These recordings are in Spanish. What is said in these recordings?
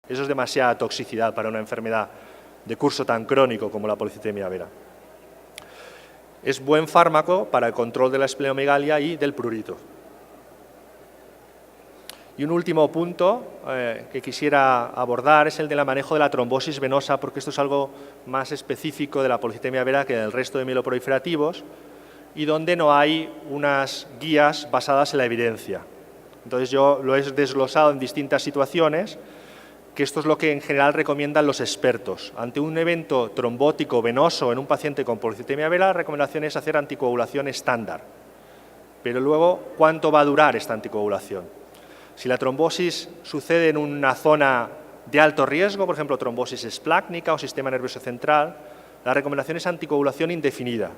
Eso es demasiada toxicidad para una enfermedad de curso tan crónico como la policitemia vera. Es buen fármaco para el control de la esplenomegalia y del prurito. Y un último punto que quisiera abordar es el del manejo de la trombosis venosa, porque esto es algo más específico de la policitemia vera que del resto de mieloproliferativos y donde no hay unas guías basadas en la evidencia. Entonces yo lo he desglosado en distintas situaciones, que esto es lo que en general recomiendan los expertos. Ante un evento trombótico venoso en un paciente con policitemia vera, la recomendación es hacer anticoagulación estándar. Pero luego, ¿cuánto va a durar esta anticoagulación? Si la trombosis sucede en una zona de alto riesgo, por ejemplo, trombosis esplácnica o sistema nervioso central, la recomendación es anticoagulación indefinida.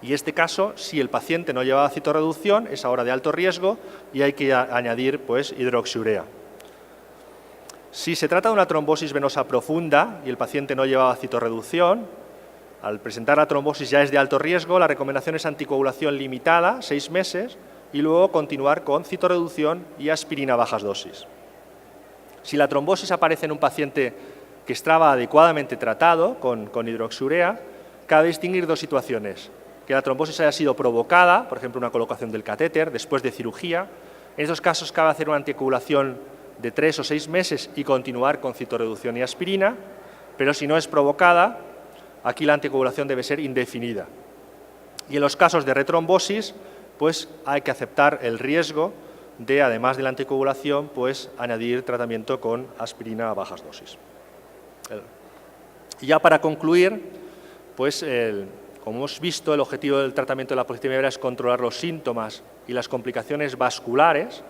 Y en este caso, si el paciente no lleva citorreducción, es ahora de alto riesgo y hay que añadir pues, hidroxiurea. Si se trata de una trombosis venosa profunda y el paciente no llevaba citorreducción, al presentar la trombosis ya es de alto riesgo, la recomendación es anticoagulación limitada, 6 meses, y luego continuar con citorreducción y aspirina a bajas dosis. Si la trombosis aparece en un paciente que estaba adecuadamente tratado con hidroxiurea, cabe distinguir dos situaciones. Que la trombosis haya sido provocada, por ejemplo, una colocación del catéter después de cirugía. En esos casos cabe hacer una anticoagulación de 3 o 6 meses y continuar con citorreducción y aspirina, pero si no es provocada, aquí la anticoagulación debe ser indefinida. Y en los casos de retrombosis, pues hay que aceptar el riesgo de, además de la anticoagulación, pues añadir tratamiento con aspirina a bajas dosis. Y ya para concluir, pues como hemos visto, el objetivo del tratamiento de la policitemia vera es controlar los síntomas y las complicaciones vasculares,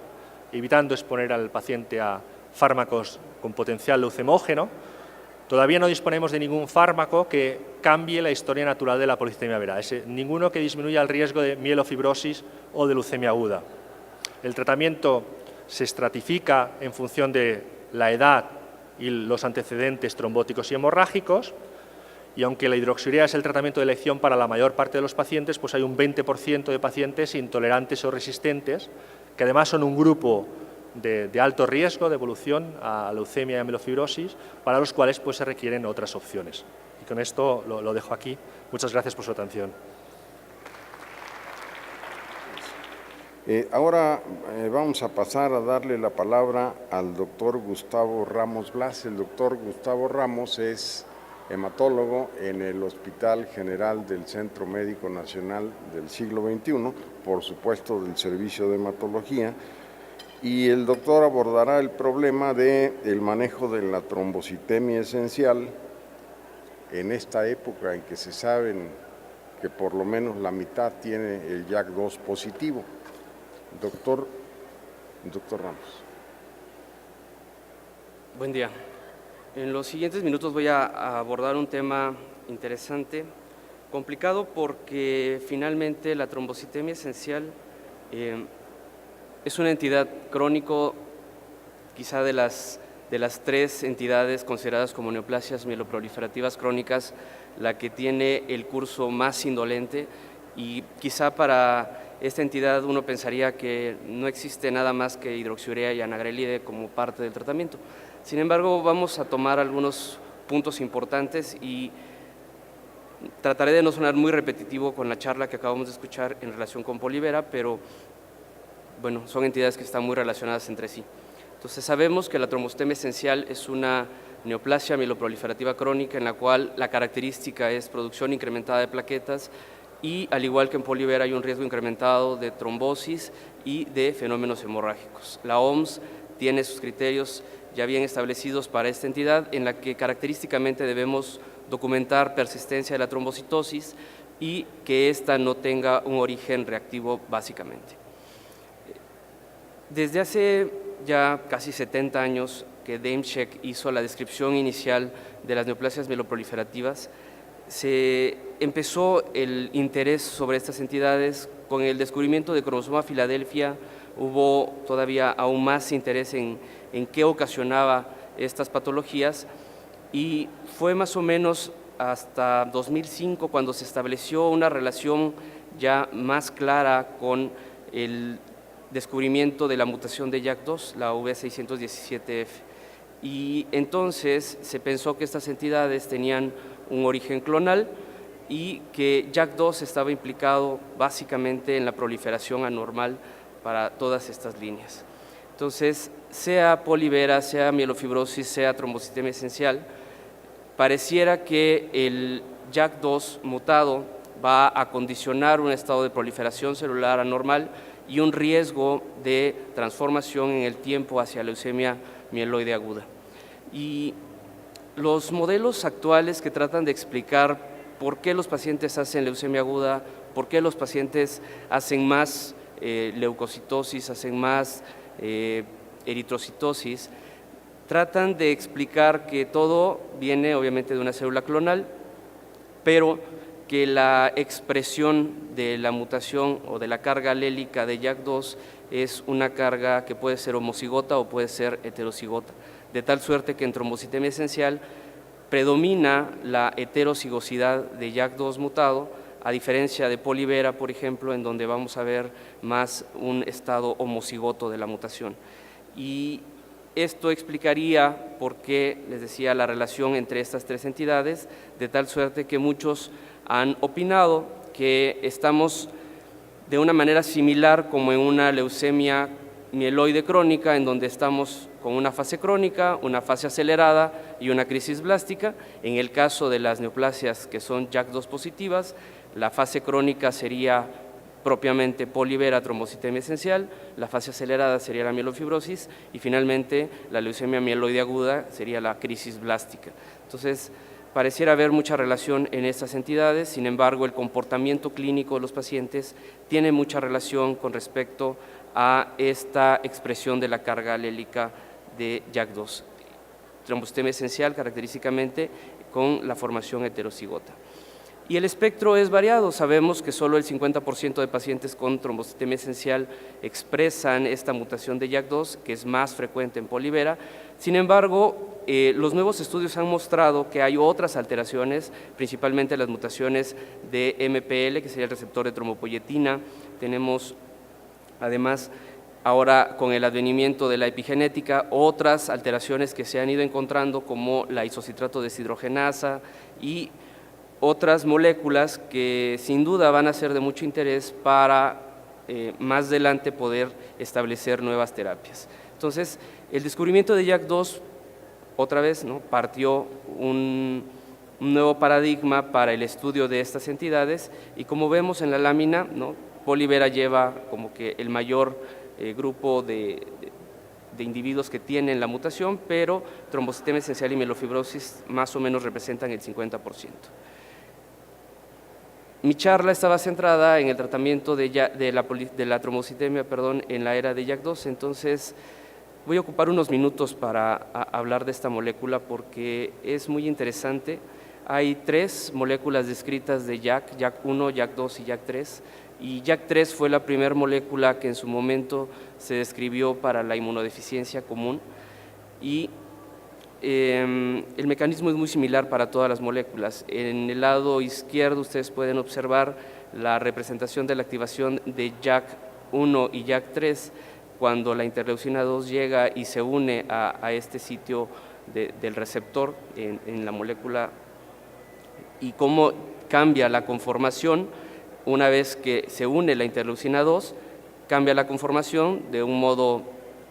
evitando exponer al paciente a fármacos con potencial leucemógeno. Todavía no disponemos de ningún fármaco que cambie la historia natural de la policitemia vera, ninguno que disminuya el riesgo de mielofibrosis o de leucemia aguda. El tratamiento se estratifica en función de la edad y los antecedentes trombóticos y hemorrágicos, y aunque la hidroxiurea es el tratamiento de elección para la mayor parte de los pacientes, pues hay un 20% de pacientes intolerantes o resistentes, que además son un grupo de alto riesgo de evolución a leucemia y a mielofibrosis, para los cuales pues, se requieren otras opciones. Y con esto lo dejo aquí. Muchas gracias por su atención. Ahora vamos a pasar a darle la palabra al doctor Gustavo Ramos Blas. El doctor Gustavo Ramos es hematólogo en el Hospital General del Centro Médico Nacional del Siglo XXI, por supuesto del Servicio de Hematología, y el doctor abordará el problema del manejo de la trombocitemia esencial en esta época en que se saben que por lo menos la mitad tiene el JAK2 positivo. Doctor Ramos. Buen día. En los siguientes minutos voy a abordar un tema interesante, complicado porque finalmente la trombocitemia esencial es una entidad crónico, quizá de las 3 entidades consideradas como neoplasias mieloproliferativas crónicas, la que tiene el curso más indolente, y quizá para esta entidad uno pensaría que no existe nada más que hidroxiurea y anagrelide como parte del tratamiento. Sin embargo, vamos a tomar algunos puntos importantes y trataré de no sonar muy repetitivo con la charla que acabamos de escuchar en relación con polivera, pero bueno, son entidades que están muy relacionadas entre sí. Entonces sabemos que la trombocitemia esencial es una neoplasia mieloproliferativa crónica en la cual la característica es producción incrementada de plaquetas y al igual que en polivera hay un riesgo incrementado de trombosis y de fenómenos hemorrágicos. La OMS tiene sus criterios ya bien establecidos para esta entidad en la que característicamente debemos documentar persistencia de la trombocitosis y que ésta no tenga un origen reactivo básicamente. Desde hace ya casi 70 años que Demchek hizo la descripción inicial de las neoplasias mieloproliferativas, se empezó el interés sobre estas entidades con el descubrimiento de cromosoma Filadelfia. Hubo todavía aún más interés en qué ocasionaba estas patologías y fue más o menos hasta 2005 cuando se estableció una relación ya más clara con el descubrimiento de la mutación de JAK2, la V617F. y entonces se pensó que estas entidades tenían un origen clonal y que JAK2 estaba implicado básicamente en la proliferación anormal para todas estas líneas. Entonces, sea polivera, sea mielofibrosis, sea trombocitemia esencial, pareciera que el JAK2 mutado va a condicionar un estado de proliferación celular anormal y un riesgo de transformación en el tiempo hacia leucemia mieloide aguda. Y los modelos actuales que tratan de explicar por qué los pacientes hacen leucemia aguda, por qué los pacientes hacen más leucocitosis, hacen más eritrocitosis, tratan de explicar que todo viene obviamente de una célula clonal, pero que la expresión de la mutación o de la carga alélica de JAK2 es una carga que puede ser homocigota o puede ser heterocigota, de tal suerte que en trombocitemia esencial predomina la heterocigosidad de JAK2 mutado, a diferencia de polivera, por ejemplo, en donde vamos a ver más un estado homocigoto de la mutación. Y esto explicaría por qué, les decía, la relación entre estas tres entidades, de tal suerte que muchos han opinado que estamos de una manera similar como en una leucemia mieloide crónica, en donde estamos con una fase crónica, una fase acelerada y una crisis blástica. En el caso de las neoplasias que son JAK2 positivas, la fase crónica sería propiamente polivera, trombocitemia esencial, la fase acelerada sería la mielofibrosis y finalmente la leucemia mieloide aguda sería la crisis blástica. Entonces, pareciera haber mucha relación en estas entidades, sin embargo, el comportamiento clínico de los pacientes tiene mucha relación con respecto a esta expresión de la carga alélica de JAK2. Trombocitemia esencial característicamente con la formación heterocigota. Y el espectro es variado, sabemos que solo el 50% de pacientes con trombocitemia esencial expresan esta mutación de JAK2, que es más frecuente en polivera. Sin embargo, los nuevos estudios han mostrado que hay otras alteraciones, principalmente las mutaciones de MPL, que sería el receptor de trombopoyetina. Tenemos, además, ahora con el advenimiento de la epigenética, otras alteraciones que se han ido encontrando, como la isocitrato deshidrogenasa y otras moléculas que sin duda van a ser de mucho interés para más adelante poder establecer nuevas terapias. Entonces, el descubrimiento de JAK2, otra vez, ¿no?, partió un nuevo paradigma para el estudio de estas entidades y como vemos en la lámina, ¿no?, polivera lleva como que el mayor grupo de individuos que tienen la mutación, pero trombocitemia esencial y mielofibrosis más o menos representan el 50%. Mi charla estaba centrada en el tratamiento de la trombocitemia, en la era de JAK2, entonces voy a ocupar unos minutos para hablar de esta molécula porque es muy interesante. Hay 3 moléculas descritas de JAK, JAK1, JAK2 y JAK3, y JAK3 fue la primera molécula que en su momento se describió para la inmunodeficiencia común y el mecanismo es muy similar para todas las moléculas. En el lado izquierdo ustedes pueden observar la representación de la activación de JAK1 y JAK3 cuando la interleucina 2 llega y se une a este sitio del receptor en la molécula y cómo cambia la conformación una vez que se une la interleucina 2, cambia la conformación de un modo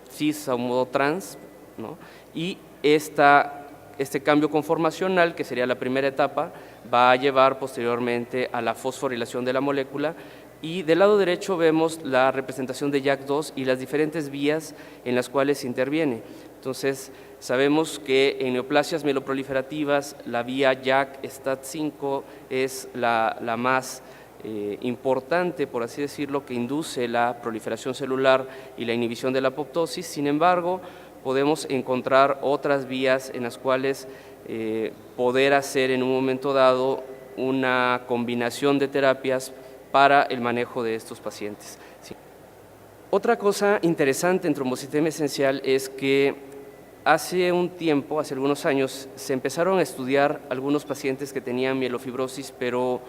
cis a un modo trans, ¿no? Y este cambio conformacional, que sería la primera etapa, va a llevar posteriormente a la fosforilación de la molécula y del lado derecho vemos la representación de JAK2 y las diferentes vías en las cuales interviene. Entonces, sabemos que en neoplasias mieloproliferativas la vía JAK-STAT5 es la más importante, por así decirlo, que induce la proliferación celular y la inhibición de la apoptosis. Sin embargo, podemos encontrar otras vías en las cuales poder hacer en un momento dado una combinación de terapias para el manejo de estos pacientes. Sí. Otra cosa interesante en trombocitemia esencial es que hace un tiempo, hace algunos años, se empezaron a estudiar algunos pacientes que tenían mielofibrosis, pero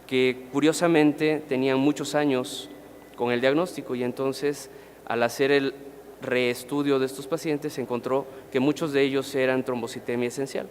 que curiosamente tenían muchos años con el diagnóstico y entonces al hacer reestudio de estos pacientes se encontró que muchos de ellos eran trombocitemia esencial.